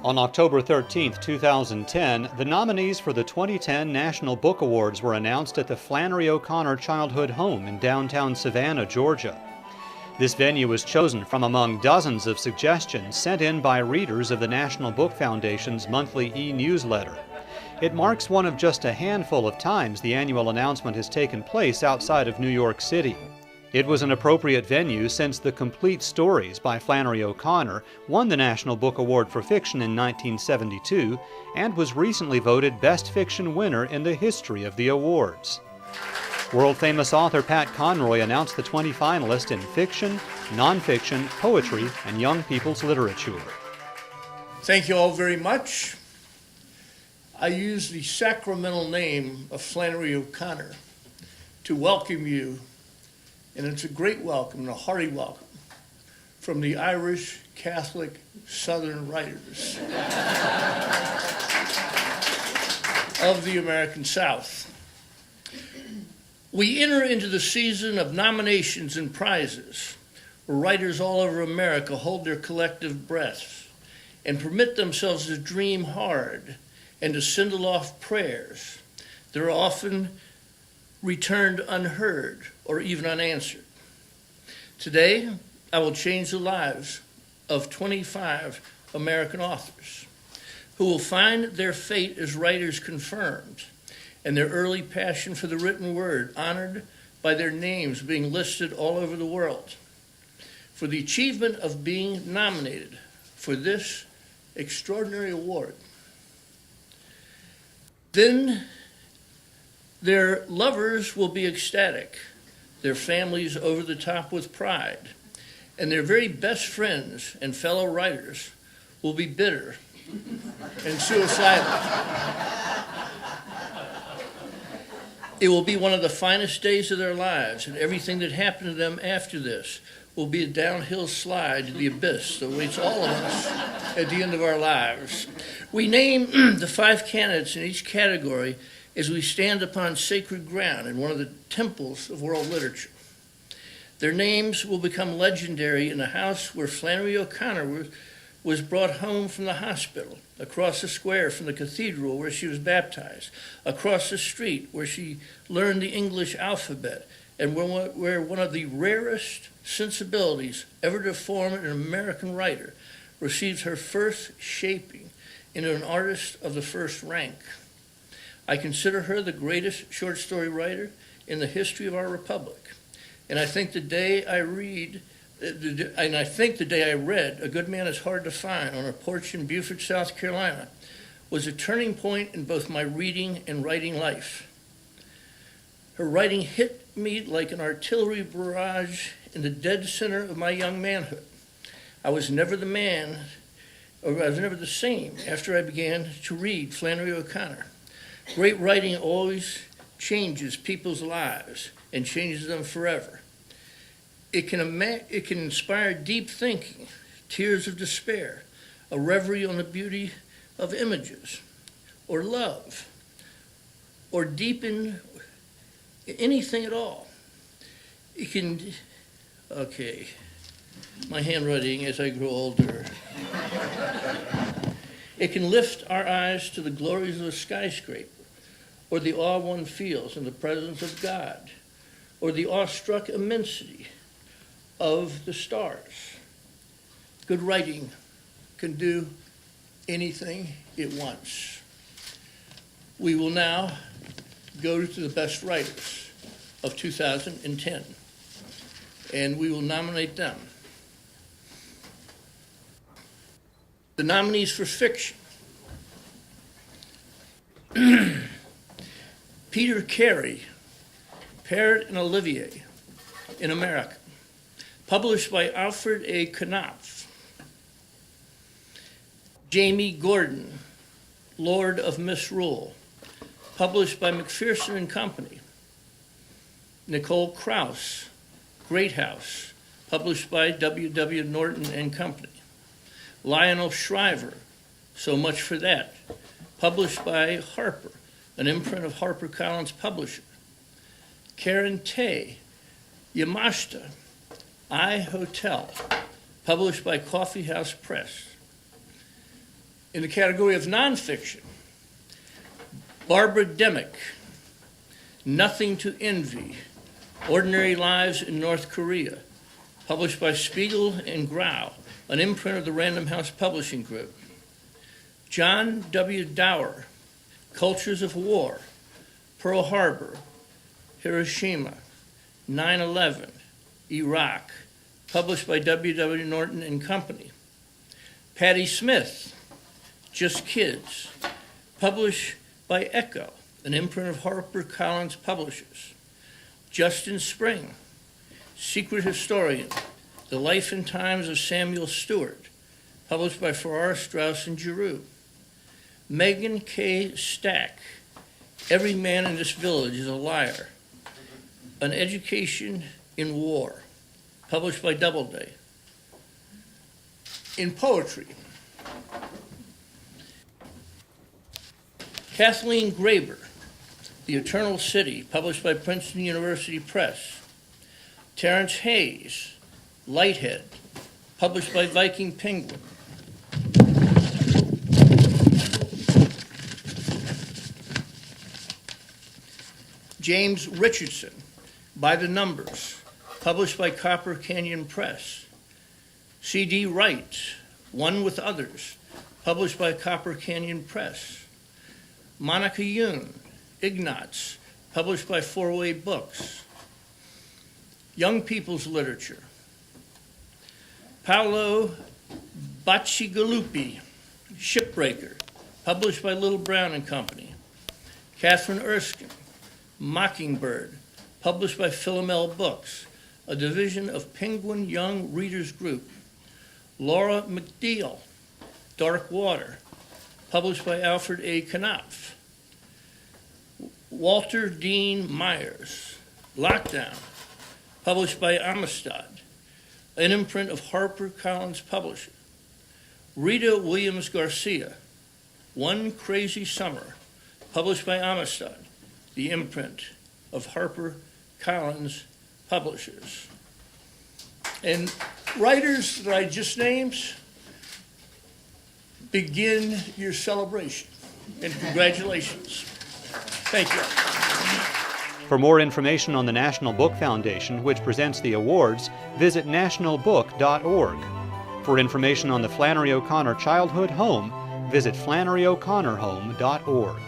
On October 13, 2010, the nominees for the 2010 National Book Awards were announced at the Flannery O'Connor Childhood Home in downtown Savannah, Georgia. This venue was chosen from among dozens of suggestions sent in by readers of the National Book Foundation's monthly e-newsletter. It marks one of just a handful of times the annual announcement has taken place outside of New York City. It was an appropriate venue since The Complete Stories by Flannery O'Connor won the National Book Award for Fiction in 1972 and was recently voted Best Fiction winner in the history of the awards. World-famous author Pat Conroy announced the 20 finalists in fiction, nonfiction, poetry, and young people's literature. Thank you all very much. I use the sacramental name of Flannery O'Connor to welcome you. And it's a great welcome, and a hearty welcome, from the Irish Catholic Southern writers of the American South. We enter into the season of nominations and prizes, where writers all over America hold their collective breaths and permit themselves to dream hard and to send aloft prayers that are often returned unheard or even unanswered. Today, I will change the lives of 25 American authors who will find their fate as writers confirmed and their early passion for the written word honored by their names being listed all over the world for the achievement of being nominated for this extraordinary award. Then their lovers will be ecstatic, their families over the top with pride, and their very best friends and fellow writers will be bitter and suicidal. It will be one of the finest days of their lives, and everything that happened to them after this will be a downhill slide to the abyss that awaits all of us at the end of our lives. We name the 5 candidates in each category as we stand upon sacred ground in one of the temples of world literature. Their names will become legendary in the house where Flannery O'Connor was brought home from the hospital, across the square from the cathedral where she was baptized, across the street where she learned the English alphabet, and where one of the rarest sensibilities ever to form an American writer receives her first shaping into an artist of the first rank. I consider her the greatest short story writer in the history of our republic. And I think the day I read A Good Man Is Hard to Find on a porch in Beaufort, South Carolina, was a turning point in both my reading and writing life. Her writing hit me like an artillery barrage in the dead center of my young manhood. I was never the same after I began to read Flannery O'Connor. Great writing always changes people's lives and changes them forever. It can inspire deep thinking, tears of despair, a reverie on the beauty of images, or love, or deepen anything at all. It can, my handwriting as I grow older. It can lift our eyes to the glories of a skyscraper, or the awe one feels in the presence of God, or the awestruck immensity of the stars. Good writing can do anything it wants. We will now go to the best writers of 2010, and we will nominate them. The nominees for fiction: Peter Carey, Parrot and Olivier in America, published by Alfred A. Knopf. Jamie Gordon, Lord of Misrule, published by McPherson and Company. Nicole Krauss, Great House, published by W.W. Norton and Company. Lionel Shriver, So Much for That, published by Harper, an imprint of HarperCollins publisher. Karen Tay, Yamashita, I Hotel, published by Coffee House Press. In the category of nonfiction, Barbara Demick, Nothing to Envy, Ordinary Lives in North Korea, published by Spiegel and Grau, an imprint of the Random House Publishing Group. John W. Dower, Cultures of War, Pearl Harbor, Hiroshima, 9/11, Iraq, published by W. W. Norton and Company. Patti Smith, Just Kids, published by Echo, an imprint of HarperCollins Publishers. Justin Spring, Secret Historian, The Life and Times of Samuel Stewart, published by Farrar, Straus and Giroux. Megan K. Stack, Every Man in This Village is a Liar, An Education in War, published by Doubleday. In poetry, Kathleen Graber, The Eternal City, published by Princeton University Press. Terrence Hayes, Lighthead, published by Viking Penguin. James Richardson, By the Numbers, published by Copper Canyon Press. C.D. Wright, One with Others, published by Copper Canyon Press. Monica Yoon, Ignatz, published by Four Way Books. Young People's Literature. Paolo Bacigalupi, Shipbreaker, published by Little Brown and Company. Catherine Erskine, Mockingbird, published by Philomel Books, a division of Penguin Young Readers Group. Laura McDeal, Dark Water, published by Alfred A. Knopf. Walter Dean Myers, Lockdown, published by Amistad, an imprint of HarperCollins Publishing. Rita Williams Garcia, One Crazy Summer, published by Amistad, the imprint of HarperCollins Publishers. And writers that I just named, begin your celebration. And congratulations. Thank you. For more information on the National Book Foundation, which presents the awards, visit nationalbook.org. For information on the Flannery O'Connor Childhood Home, visit flanneryoconnorhome.org.